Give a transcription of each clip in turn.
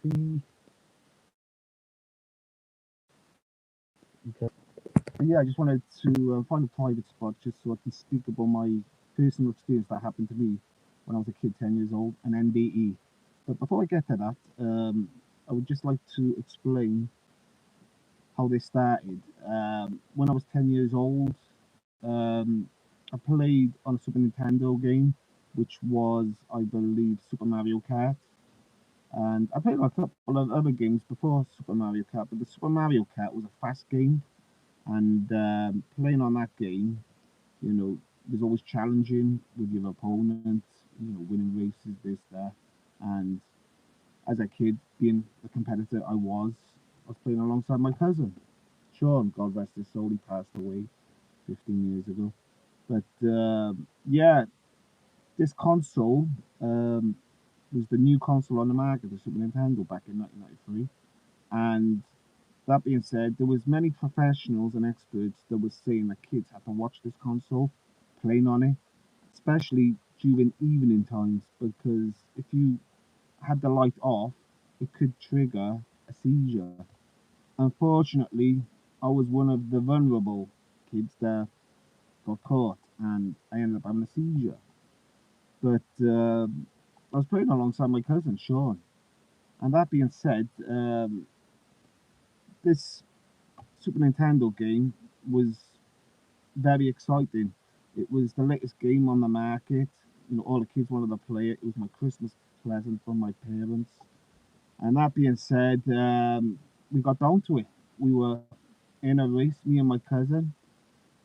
Okay. But yeah, I just wanted to find a private spot just so I can speak about my personal experience that happened to me when I was a kid, 10 years old, an NDE. But before I get to that, I would just like to explain how this started. When I was 10 years old, um, I played on a Super Nintendo game, which was, I believe, Super Mario Kart. And I played a couple of other games before Super Mario Kart, but the Super Mario Kart was a fast game, and playing on that game, you know, was always challenging with your opponent, winning races, this, that. And as a kid, being the competitor I was playing alongside my cousin, Sean. God rest his soul, he passed away 15 years ago. But yeah, this console was the new console on the market, the Super Nintendo, back in 1993. And that being said, there was many professionals and experts that were saying that kids had to watch this console, playing on it, especially during evening times, because if you had the light off, it could trigger a seizure. Unfortunately, I was one of the vulnerable kids that got caught, and I ended up having a seizure. But I was playing alongside my cousin Sean, and that being said, this Super Nintendo game was very exciting. It was the latest game on the market. All the kids wanted to play it. It was my Christmas present from my parents. And that being said, we got down to it. We were in a race, me and my cousin.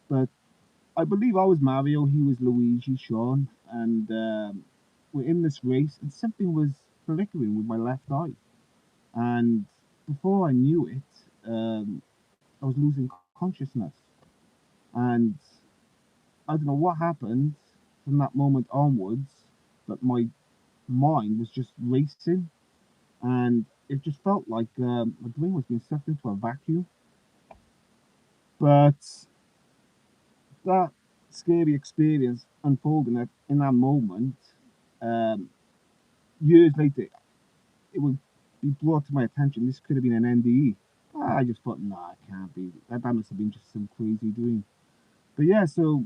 But I believe I was Mario, he was Luigi, Sean, and we're in this race, and something was flickering with my left eye. And before I knew it, I was losing consciousness. And I don't know what happened from that moment onwards, but my mind was just racing, and it just felt like my brain was being sucked into a vacuum. But that scary experience unfolding in that moment, um, years later, it would be brought to my attention. This could have been an NDE. I just thought, nah, it can't be. That must have been just some crazy dream. But yeah, so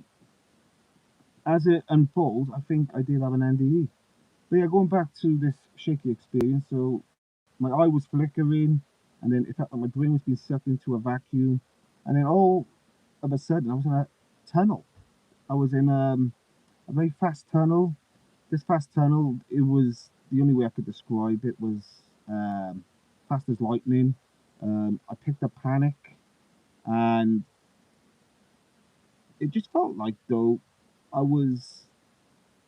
as it unfolds, I think I did have an NDE. But yeah, going back to this shaky experience, so my eye was flickering, and then it felt like my brain was being sucked into a vacuum, and then all of a sudden I was in a tunnel. I was in a very fast tunnel. This fast tunnel, it was the only way I could describe it was fast as lightning. I picked up panic, and it just felt like though I was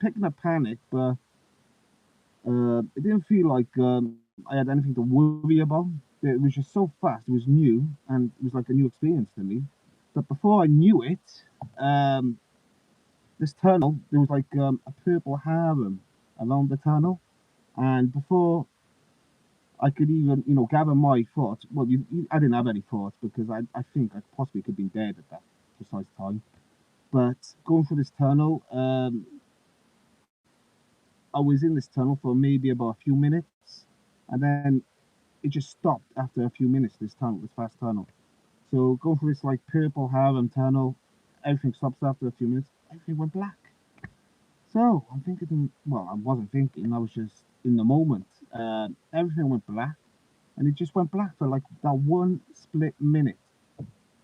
picking up panic, but it didn't feel like I had anything to worry about. It was just so fast. It was new, and it was like a new experience to me. But before I knew it, um, this tunnel, there was like a purple harem around the tunnel, and before I could even, gather my thoughts. Well, I didn't have any thoughts because I think I possibly could have been dead at that precise time. But going through this tunnel, I was in this tunnel for maybe about a few minutes, and then it just stopped after a few minutes. This tunnel, this fast tunnel. So going through this like purple harem tunnel, everything stops after a few minutes. Everything went black. So I'm thinking, well, I wasn't thinking. I was just in the moment. Everything went black, and it just went black for like that one split minute.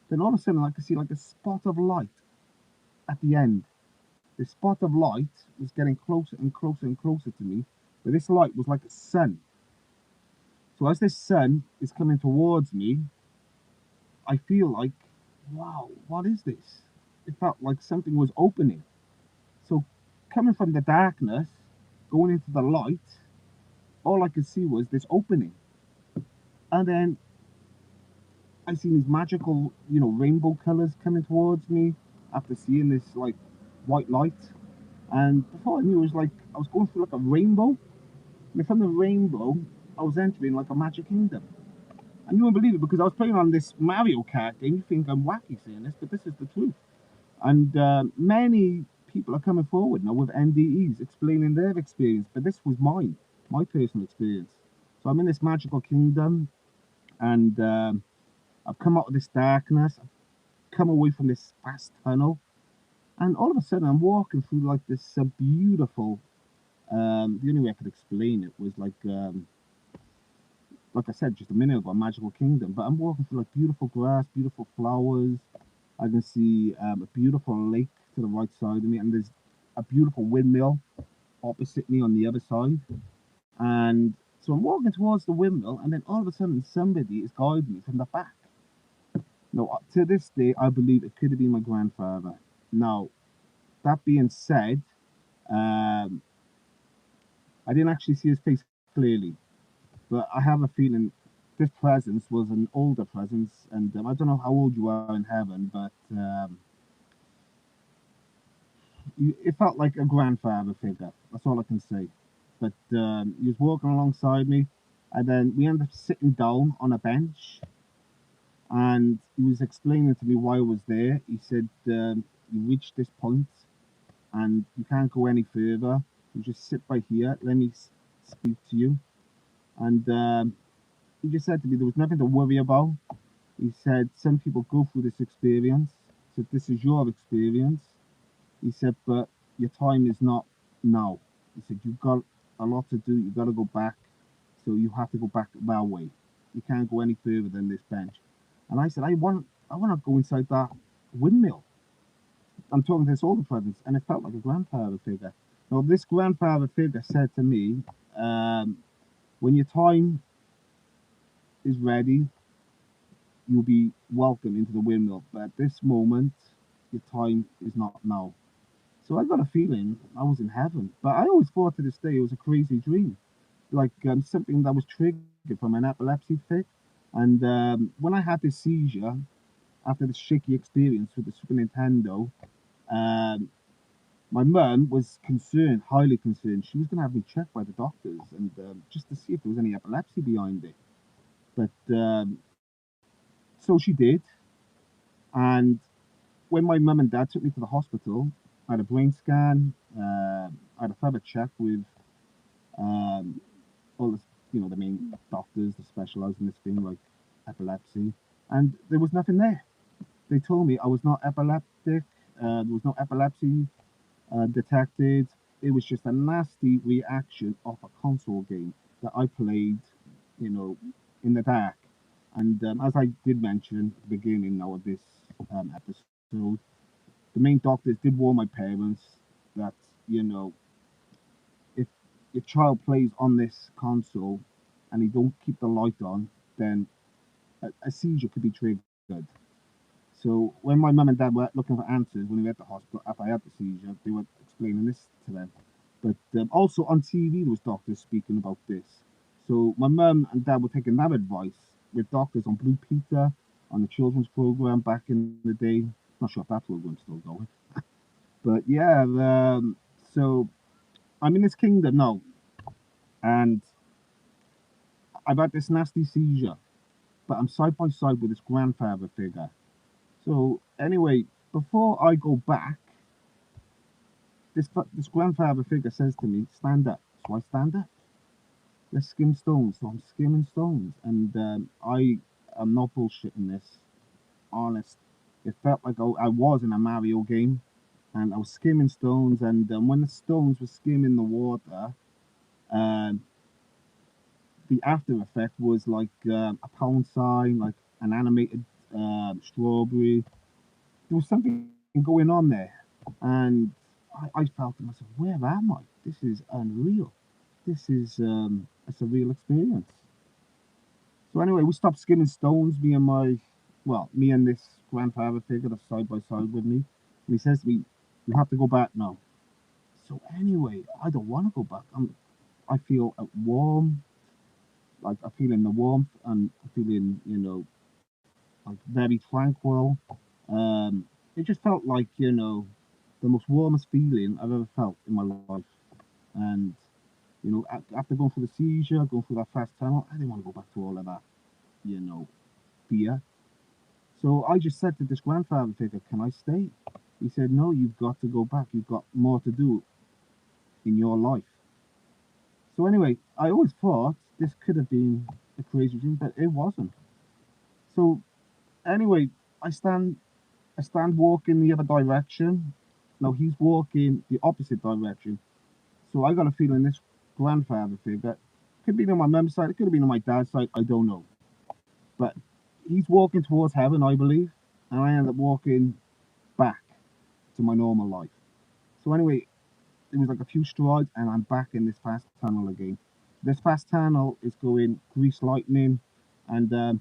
Then all of a sudden, I could see like a spot of light at the end. The spot of light was getting closer and closer and closer to me, but this light was like a sun. So as this sun is coming towards me, I feel like, wow, what is this? It felt like something was opening. So coming from the darkness, going into the light, all I could see was this opening. And then I seen these magical, rainbow colors coming towards me after seeing this like white light. And before I knew, it was like I was going through like a rainbow. And from the rainbow, I was entering like a magic kingdom. And you won't believe it because I was playing on this Mario Kart game. You think I'm wacky saying this, but this is the truth. And many people are coming forward now with NDEs explaining their experience, but this was mine, my personal experience. So I'm in this magical kingdom, and I've come out of this darkness. I've come away from this vast tunnel, and all of a sudden I'm walking through like this beautiful. The only way I could explain it was like I said just a minute ago, a magical kingdom. But I'm walking through like beautiful grass, beautiful flowers. I can see a beautiful lake to the right side of me, and there's a beautiful windmill opposite me on the other side. And so I'm walking towards the windmill, and then all of a sudden somebody is guiding me from the back. Now, to this day, I believe it could have been my grandfather. Now, that being said, um, I didn't actually see his face clearly, but I have a feeling this presence was an older presence, and I don't know how old you are in heaven, but it felt like a grandfather figure. That's all I can say. But he was walking alongside me, and then we ended up sitting down on a bench, and he was explaining to me why I was there. He said, "You reached this point, and you can't go any further. You just sit right here. Let me speak to you." And he just said to me there was nothing to worry about. He said some people go through this experience. So this is your experience. He said, but your time is not now. He said, you've got a lot to do. You've got to go back. So you have to go back that way. You can't go any further than this bench. And I said, I want to go inside that windmill. I'm talking to this older presence, and it felt like a grandfather figure. Now, this grandfather figure said to me, um, when your time is ready, you'll be welcome into the windmill. But at this moment, your time is not now. So I got a feeling I was in heaven. But I always thought to this day it was a crazy dream, like something that was triggered from an epilepsy fit. And when I had this seizure after this shaky experience with the Super Nintendo, um, my mum was concerned, highly concerned. She was going to have me checked by the doctors and just to see if there was any epilepsy behind it. But so she did. And when my mum and dad took me to the hospital, I had a brain scan, I had a further check with um, all the, the main doctors that specialize in this thing, like epilepsy, and there was nothing there. They told me I was not epileptic. There was no epilepsy detected. It was just a nasty reaction of a console game that I played, you know, in the dark. And as I did mention at the beginning now of this episode, the main doctors did warn my parents that, you know, if your child plays on this console and they don't keep the light on, then a seizure could be triggered. So when my mum and dad were looking for answers when we were at the hospital after I had the seizure, they were explaining this to them. But also on TV, there was doctors speaking about this. So my mum and dad were taking that advice with doctors on Blue Peter, on the children's program back in the day. Not sure if that program's still going. But yeah, so I'm in this kingdom now, and I've had this nasty seizure, but I'm side by side with this grandfather figure. So anyway, before I go back, this grandfather figure says to me, "Stand up." So I stand up. Let's skim stones. So I'm skimming stones, and I am not bullshitting this. Honest, it felt like I was in a Mario game, and I was skimming stones. And when the stones were skimming the water, um, the after effect was like a pound sign, like an animated strawberry. There was something going on there, and I felt to myself, where am I? This is unreal. This is it's a real experience. So anyway, we stopped skimming stones. Me and this grandfather figure that's side by side with me, and he says to me, "You have to go back now." So anyway, I don't want to go back. I feel warm, like I feel in the warmth, and I feeling like very tranquil. Um, it just felt like the most warmest feeling I've ever felt in my life. And after going through the seizure, going through that fast tunnel, I didn't want to go back to all of that, you know, fear. So I just said to this grandfather figure, "Can I stay?" He said, "No, you've got to go back. You've got more to do in your life." So anyway, I always thought this could have been a crazy dream, but it wasn't. So anyway, I stand I stand walking the other direction. No, he's walking the opposite direction. So I got a feeling this grandfather figure could be on my mum's side, it could have been on my dad's side, I don't know. But he's walking towards heaven, I believe, and I end up walking back to my normal life. So anyway, it was like a few strides, and I'm back in this fast tunnel again. This fast tunnel is going grease lightning, and the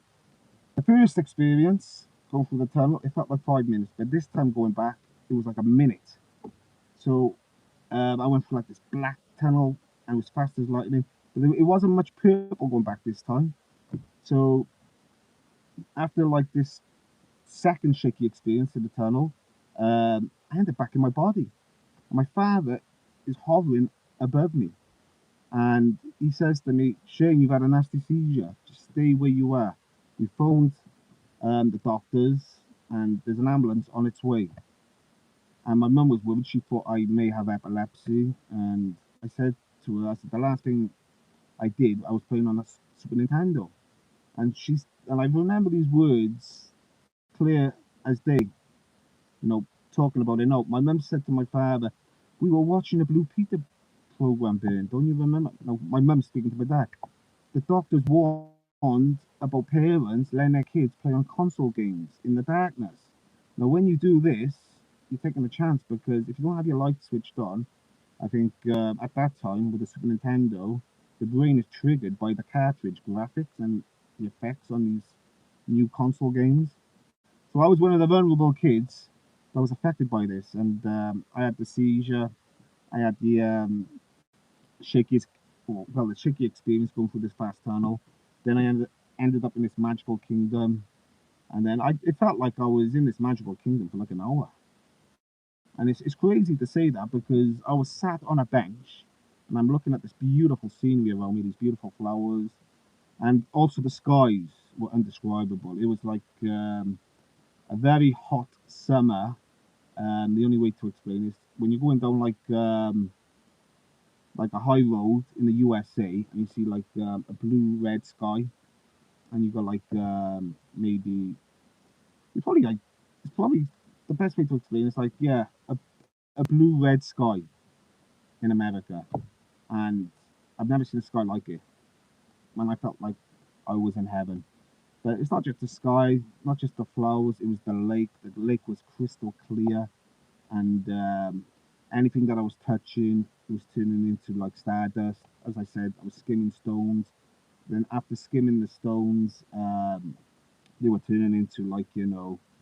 first experience going through the tunnel, it felt like 5 minutes, but this time going back, it was like a minute. So I went through like this black tunnel and it was fast as lightning, but it wasn't much purple going back this time. So after like this second shaky experience in the tunnel, I ended back in my body. My father is hovering above me, and he says to me, "Shane, you've had a nasty seizure. Just stay where you are." We phoned the doctors, and there's an ambulance on its way. And my mum was worried. She thought I may have epilepsy, and I said to her, I said, the last thing I did, I was playing on a Super Nintendo. And I remember these words clear as day, you know, talking about it now. My mum said to my father, "We were watching a Blue Peter program then, don't you remember?" No, my mum's speaking to my dad. The doctors warned about parents letting their kids play on console games in the darkness. Now, when you do this, you're taking a chance because if you don't have your light switched on, I think at that time with the Super Nintendo, the brain is triggered by the cartridge graphics and the effects on these new console games. So I was one of the vulnerable kids that was affected by this, and I had the seizure. I had the shaky, well, the shaky experience going through this fast tunnel. Then ended up in this magical kingdom, and then it felt like I was in this magical kingdom for like an hour. And it's crazy to say that because I was sat on a bench and I'm looking at this beautiful scenery around me, these beautiful flowers, and also the skies were indescribable. It was like a very hot summer. The only way to explain is when you're going down like a high road in the USA and you see like a blue red sky, and you got like maybe you probably like it's probably the best way to explain it's like yeah a blue red sky in America, and I've never seen a sky like it. And I felt like I was in heaven. But it's not just the sky, not just the flowers. It was the lake. The lake was crystal clear, and anything that I was touching was turning into like stardust. As I said, I was skimming stones. Then after skimming the stones, they were turning into like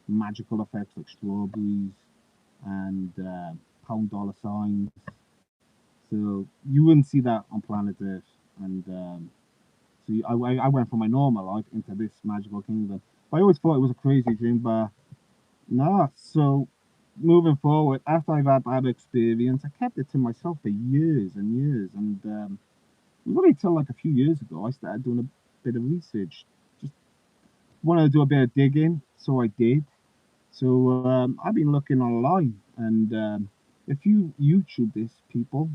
magical effects like strawberries and pound dollar signs. So you wouldn't see that on planet Earth, and I went from my normal life into this magical kingdom. But I always thought it was a crazy dream, but no. So moving forward, after I've had that experience, I kept it to myself for years and years, and it was only until like a few years ago I started doing a bit of research. Just wanted to do a bit of digging, so I did. So I've been looking online, and if you YouTube this, people,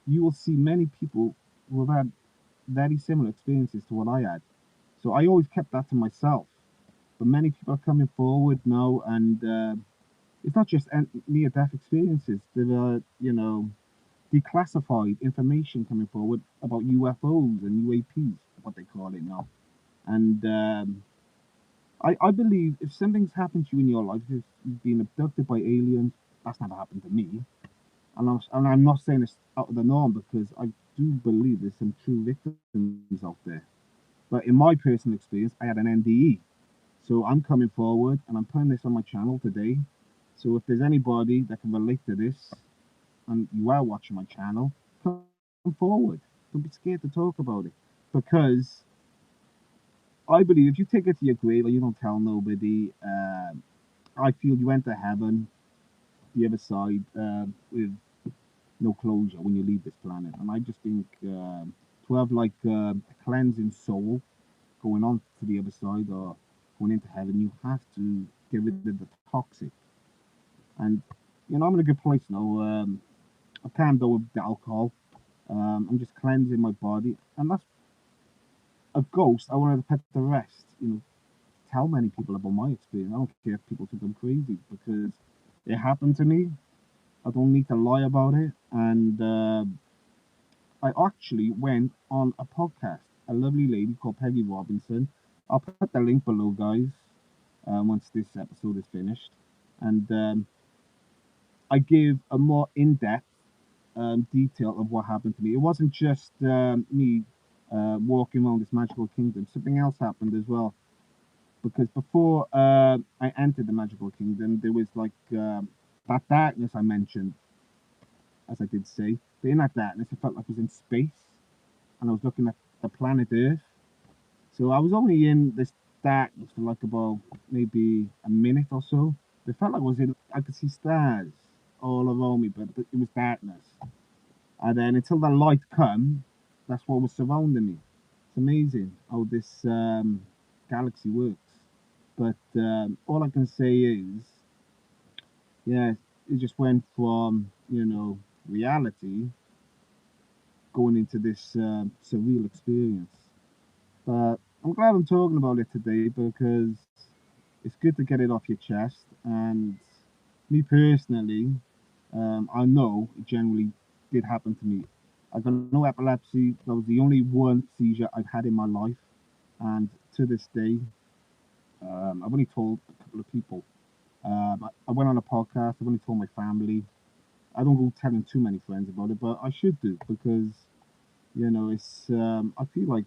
you will see many people who have had very similar experiences to what I had. So I always kept that to myself. But many people are coming forward now, and it's not just near-death experiences. There are, declassified information coming forward about UFOs and UAPs, what they call it now. And I believe if something's happened to you in your life, if you've been abducted by aliens, that's never happened to me. And I'm not saying it's out of the norm because I do believe there's some true victims out there. But in my personal experience, I had an NDE. So I'm coming forward and I'm putting this on my channel today. So if there's anybody that can relate to this and you are watching my channel, come forward. Don't be scared to talk about it. Because I believe if you take it to your grave and you don't tell nobody, I feel you enter heaven, the other side, with no closure when you leave this planet. And I just think to have like a cleansing soul going on to the other side or going into heaven, you have to get rid of the toxic. And I'm in a good place now. I can't go with the alcohol. I'm just cleansing my body, and that's a ghost, I wanted to put the rest, tell many people about my experience. I don't care if people think I'm crazy because it happened to me. I don't need to lie about it. And I actually went on a podcast, a lovely lady called Peggy Robinson. I'll put the link below, guys, once this episode is finished. And I give a more in depth detail of what happened to me. It wasn't just me walking around this magical kingdom, something else happened as well. Because before I entered the magical kingdom, there was like that darkness I mentioned, as I did say. But in that darkness, it felt like I was in space and I was looking at the planet Earth. So I was only in this darkness for like about maybe a minute or so. It felt like I could see stars all around me, but it was darkness. And then until the light come, that's what was surrounding me. It's amazing how this galaxy works. But all I can say is, yeah, it just went from, reality going into this surreal experience. But I'm glad I'm talking about it today because it's good to get it off your chest. And me personally, I know it generally did happen to me. I got no epilepsy. That was the only one seizure I've had in my life. And to this day, I've only told a couple of people. I went on a podcast. I've only told my family. I don't go telling too many friends about it, but I should do because it's. I feel like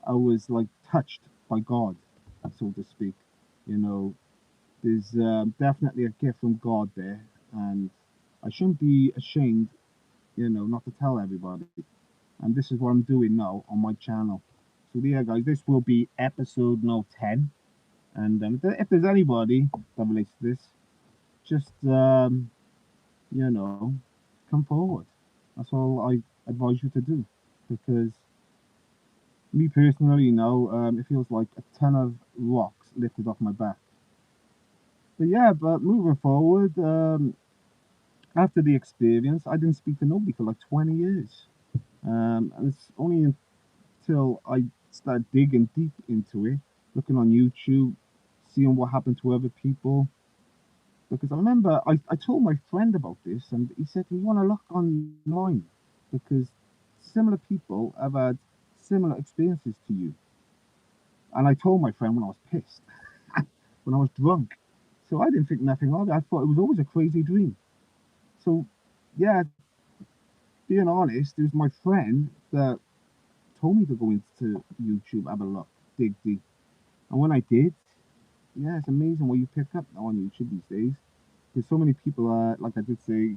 I was like touched by God, so to speak. You know, there's definitely a gift from God there, and I shouldn't be ashamed, not to tell everybody. And this is what I'm doing now on my channel. So yeah, guys, this will be episode now 10. And if there's anybody that relates to this, just you know, come forward. That's all I advise you to do, because me personally, it feels like a ton of rocks lifted off my back. But yeah, but moving forward, after the experience, I didn't speak to nobody for like 20 years. And it's only until I started digging deep into it, looking on YouTube, seeing what happened to other people. Because I remember I told my friend about this, and he said, "We want to look online because similar people have had similar experiences to you." And I told my friend when I was pissed, when I was drunk. So I didn't think nothing of it. I thought it was always a crazy dream. So, yeah, being honest, it was my friend that told me to go into YouTube, have a look, dig deep. And when I did, yeah, it's amazing what you pick up on YouTube these days. There's so many people, like I did say,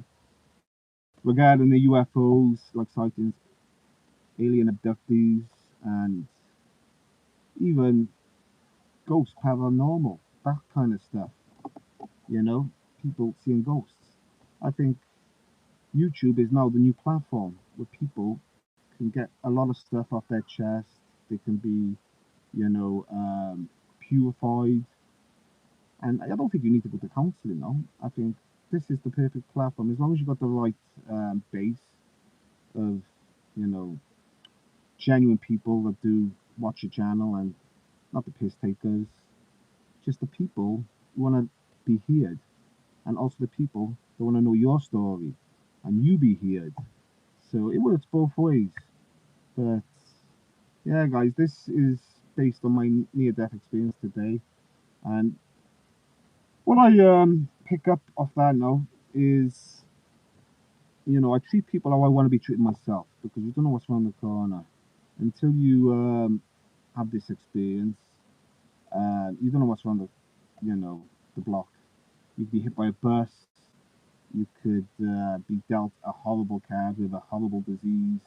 regarding the UFOs, like sightings, alien abductees, and even ghosts, paranormal, that kind of stuff. You know, people seeing ghosts. I think YouTube is now the new platform where people can get a lot of stuff off their chest. They can be, purified. And I don't think you need to go to counseling now. I think this is the perfect platform as long as you've got the right base of, you know, genuine people that do watch your channel and not the piss takers, just the people who want to be heard, and also the people that want to know your story and you be heard. So it works both ways. But yeah, guys, this is based on my near death experience today. And what I pick up off that now is, I treat people how I want to be treated myself, because you don't know what's around the corner until you have this experience. You don't know what's around the block. You could be hit by a bus. You could be dealt a horrible card with a horrible disease.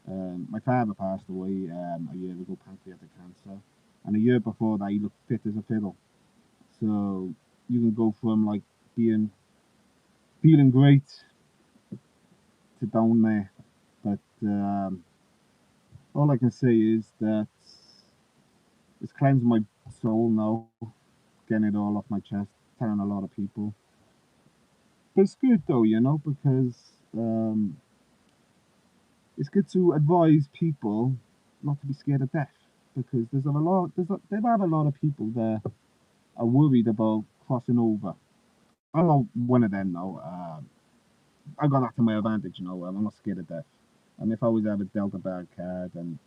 My father passed away a year ago, pancreatic cancer, and a year before that, he looked fit as a fiddle. So you can go from like being feeling great to down there. But all I can say is that it's cleansed my soul now, getting it all off my chest, telling a lot of people. But it's good though, because it's good to advise people not to be scared of death, because there are a lot of people there are worried about crossing over. I'm not one of them now. I got that to my advantage, I'm not scared of death. And if I was ever dealt a bad card, and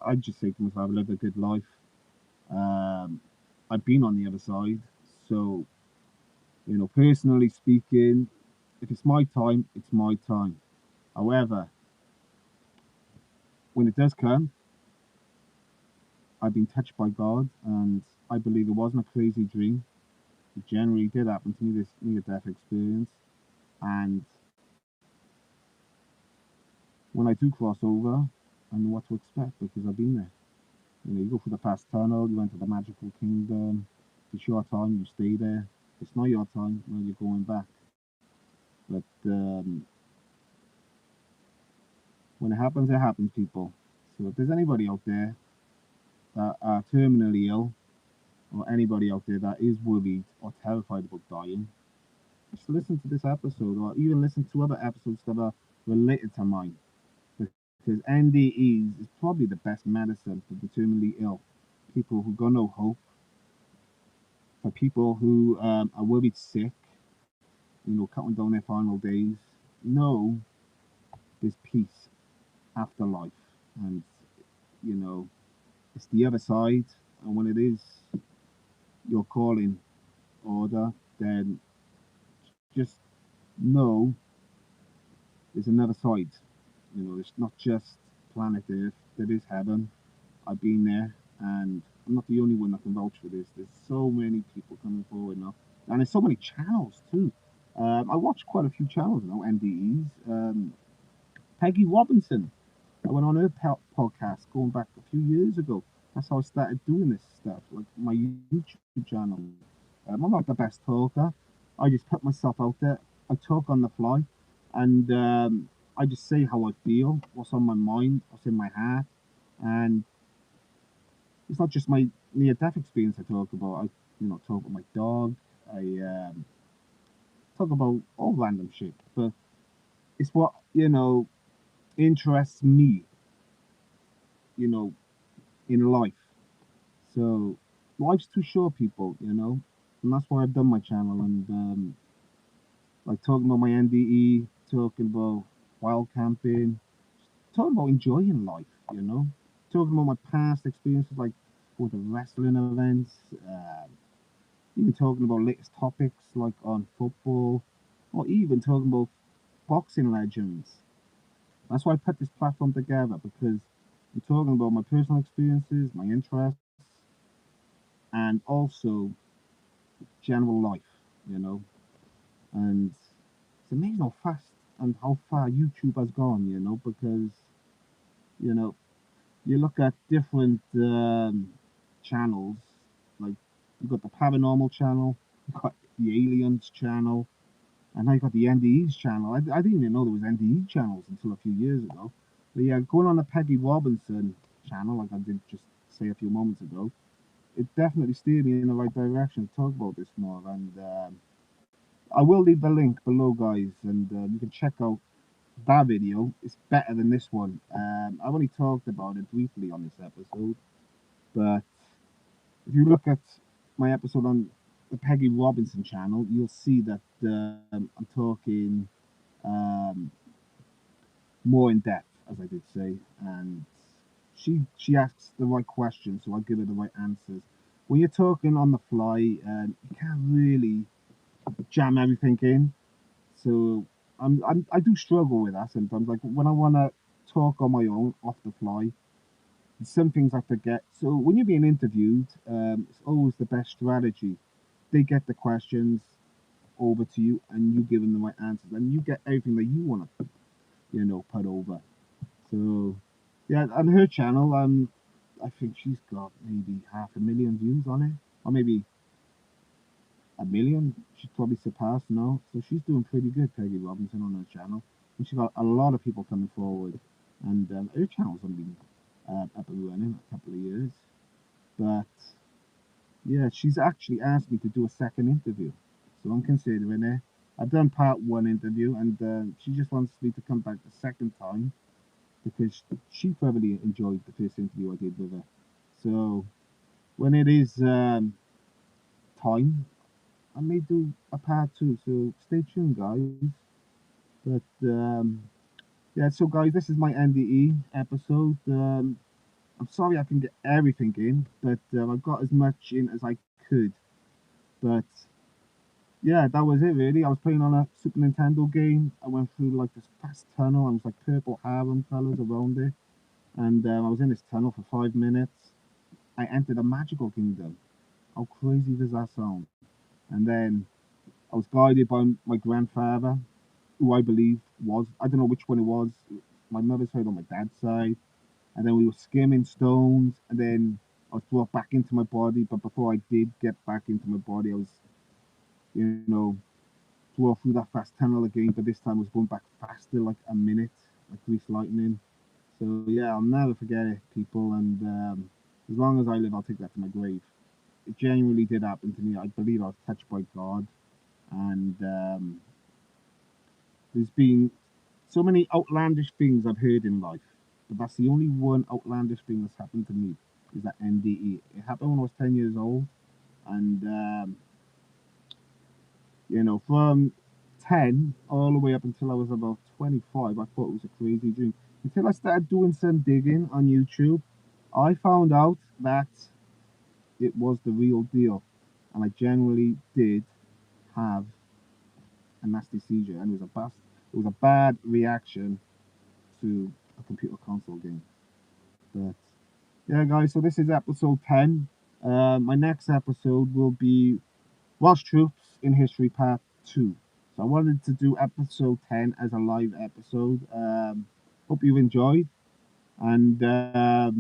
I'd just say to myself, live a good life. Um, I've been on the other side, so personally speaking, if it's my time, it's my time. However, when it does come, I've been touched by God, and I believe it wasn't a crazy dream. It generally did happen to me, this near-death experience. And when I do cross over, I know what to expect because I've been there. You go through the past tunnel, you enter the magical kingdom. If it's your time, you stay there. If it's not your time, well, you're going back. But when it happens, people. So if there's anybody out there that are terminally ill, or anybody out there that is worried or terrified about dying, just listen to this episode, or even listen to other episodes that are related to mine. Because NDEs is probably the best medicine for the terminally ill, people who got no hope, for people who are worried sick, counting down their final days. Know there's peace after life, and you know it's the other side. And when it is your calling order, then just know there's another side. It's not just planet Earth. There is heaven. I've been there, and I'm not the only one that can vouch for this. There's so many people coming forward now, and there's so many channels too. I watch quite a few channels now, NDEs. Peggy Robinson, I went on her podcast going back a few years ago. That's how I started doing this stuff, like my YouTube channel. I'm not the best talker. I just put myself out there. I talk on the fly, and I just say how I feel, what's on my mind, what's in my heart, and it's not just my near-death experience I talk about. I talk about my dog. I talk about all random shit, but it's what interests me, you know, in life. So life's too short, people, and that's why I've done my channel, and like talking about my NDE, talking about wild camping, talking about enjoying life, talking about my past experiences, like with the wrestling events, even talking about latest topics like on football, or even talking about boxing legends. That's why I put this platform together, because I'm talking about my personal experiences, my interests, and also general life, you know. And it's amazing how fast and how far YouTube has gone, because you know you look at different channels, like you've got the paranormal channel, you've got the aliens channel, and now you've got the NDEs channel. I didn't even know there was NDE channels until a few years ago. But yeah, going on the Peggy Robinson channel, like I did just say a few moments ago, it definitely steered me in the right direction to talk about this more. And I will leave the link below, guys, and you can check out that video. It's better than this one. I've only talked about it briefly on this episode, but if you look at my episode on the Peggy Robinson channel, you'll see that I'm talking um, more in depth, as I did say, and she asks the right questions, so I give her the right answers. When you're talking on the fly, you can't really jam everything in. So I do struggle with that sometimes. Like when I want to talk on my own off the fly, some things I forget. So when you're being interviewed, it's always the best strategy. They get the questions over to you, and you give them the right answers, and you get everything that you want to, put over. So yeah, on her channel, I think she's got maybe 500,000 views on it, or maybe a million. She's probably surpassed now. So she's doing pretty good, Peggy Robinson, on her channel. And she's got a lot of people coming forward. And her channel's only been up and running a couple of years. But yeah, she's actually asked me to do a second interview. So I'm considering it. I've done part one interview, and she just wants me to come back the second time because she thoroughly enjoyed the first interview I did with her. So when it is time, I may do a part two. So stay tuned, guys. But yeah, so guys, this is my NDE episode. I'm sorry I can get everything in, but I got as much in as I could. But yeah, that was it really. I was playing on a Super Nintendo game. I went through like this fast tunnel and it was like purple harem colors around it. And I was in this tunnel for 5 minutes. I entered a magical kingdom. How crazy does that sound? And then I was guided by my grandfather, who I believe was, I don't know which one it was, my mother's side or my dad's side. And then we were skimming stones. And then I was brought back into my body. But before I did get back into my body, I was, you know, drove through that fast tunnel again. But this time I was going back faster, like a minute, like grease lightning. So yeah, I'll never forget it, people. And as long as I live, I'll take that to my grave. It genuinely did happen to me. I believe I was touched by God. And there's been so many outlandish things I've heard in life, but that's the only one outlandish thing that's happened to me is that NDE. It happened when I was 10 years old, and from 10 all the way up until I was about 25, I thought it was a crazy dream. Until I started doing some digging on YouTube, I found out that it was the real deal, and I genuinely did have a nasty seizure, and it was a bad reaction to a computer console game. But yeah, guys, so this is episode 10. My next episode will be Welsh Troops in History Part 2. So I wanted to do episode 10 as a live episode. Hope you enjoyed. And the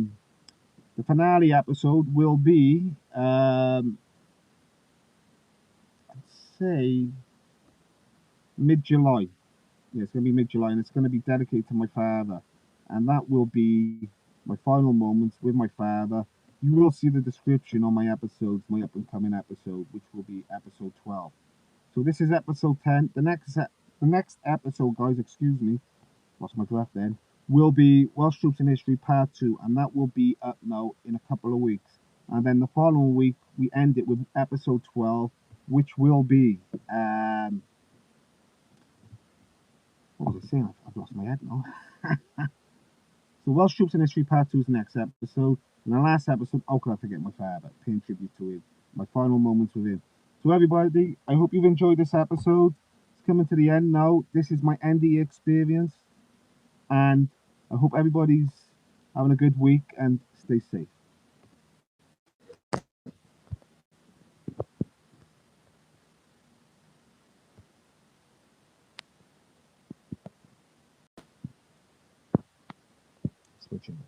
finale episode will be, I'd say, mid July. Yeah, it's going to be mid July, and it's going to be dedicated to my father. And that will be my final moments with my father. You will see the description on my episodes, my up and coming episode, which will be episode 12. So this is episode 10. The next episode, guys, excuse me, lost my breath then, will be Welsh Troops in History Part 2, and that will be up now in a couple of weeks. And then the following week, we end it with episode 12, which will be, what was I saying? I've lost my head now. So Welsh Troops in History Part 2 is the next episode. And the last episode, how could I forget my father? Paying tribute to him. My final moments with him. So everybody, I hope you've enjoyed this episode. It's coming to the end now. This is my NDE experience. And I hope everybody's having a good week and stay safe. Switching.